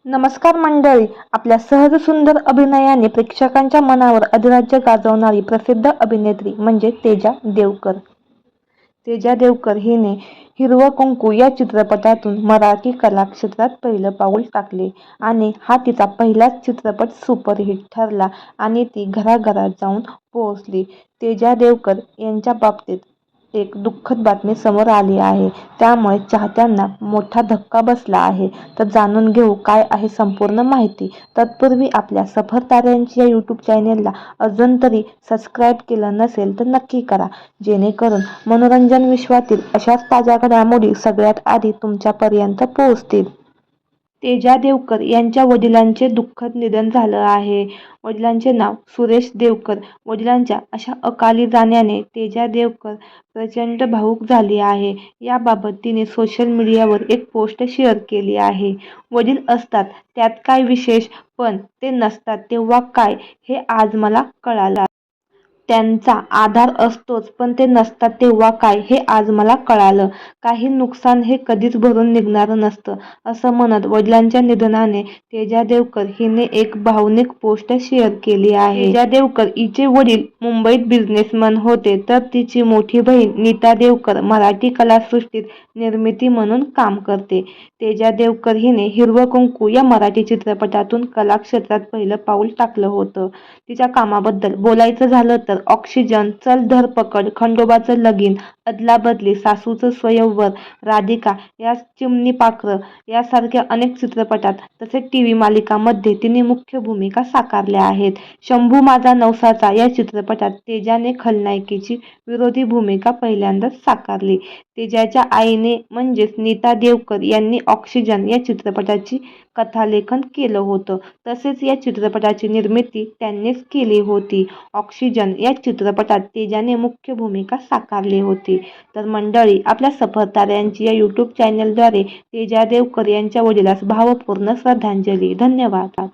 नमस्कार मंडळी. आपल्या सहज सुंदर अभिनयाने प्रेक्षकांच्या मनावर अधिराज्य गाजवणारी प्रसिद्ध अभिनेत्री म्हणजे तेजा देवकर. तेजा देवकर हिने हिरवं कुंकू या चित्रपटातून मराठी कलाक्षेत्रात पहिलं पाऊल टाकले आणि हा तिचा पहिलाच चित्रपट सुपरहिट ठरला आणि ती घराघरात जाऊन पोहोचली. तेजा देवकर यांच्या बाबतीत एक दुःखद बातमी समोर आली आहे, त्यामुळे चाहत्यांना मोठा धक्का बसला आहे. तर जाणून घेऊ काय आहे संपूर्ण माहिती. तत्पूर्वी आपल्या सफर ताऱ्यांची या यूट्यूब चॅनेलला अजून तरी सबस्क्राईब केलं नसेल तर नक्की करा, जेणेकरून मनोरंजन विश्वातील अशाच ताज्या घडामोडी सगळ्यात आधी तुमच्यापर्यंत पोहोचतील. तेजा देवकर यांच्या वडिलांचे दुःखद निधन झालं आहे. वडिलांचे नाव सुरेश देवकर. वडिलांच्या अशा अकाली जाण्याने तेजा देवकर प्रचंड भावूक झाली आहे. याबाबत तिने सोशल मीडियावर एक पोस्ट शेअर केली आहे. वडील असतात त्यात काय विशेष, पण ते नसतात तेव्हा काय हे आज मला कळालं. त्यांचा आधार असतोच, पण ते नसतात तेव्हा काय हे आज मला कळालं. काही नुकसान हे कधीच भरून निघणारं नसतं, असं म्हणत वडिलांच्या निधनाने तेजा देवकर हिने एक भावनिक पोस्ट शेअर केली आहे. तेजा देवकर हिचे वडील मुंबईत बिझनेसमन होते, तर तिची मोठी बहीण नीता देवकर मराठी कलासृष्टीत निर्माती म्हणून काम करते. तेजा देवकर हिने हिरवं कुंकू या मराठी चित्रपटातून कलाक्षेत्रात पहिलं पाऊल टाकलं होतं. तिच्या कामाबद्दल बोलायचं झालं तर ऑक्सिजन, चल धरपकड, खंडोबाचं लगीन, अदलाबदली, सासूचं स्वयंवर, राधिका या चिमणी पाखरं यासारख्या अनेक चित्रपटात तसेच टीव्ही मालिकांमध्ये तिने मुख्य भूमिका साकारल्या आहेत. शंभू माझा नवसाचा या चित्रपटात तेजाने खलनायिकेची विरोधी भूमिका पहिल्यांदाच साकारली. तेजाच्या आईने म्हणजेच नीता देवकर यांनी ऑक्सिजन या चित्रपटाची कथालेखन केलं होतं. तसेच या चित्रपटाची निर्मिती त्यांनीच केली होती. ऑक्सिजन या चित्रपटात तेजाने मुख्य भूमिका साकारली होती. तर मंडळी, आपल्या सफर ताऱ्यांची या यूट्यूब चॅनेलद्वारे तेजा देवकर यांच्या वडिलास भावपूर्ण श्रद्धांजली. धन्यवाद.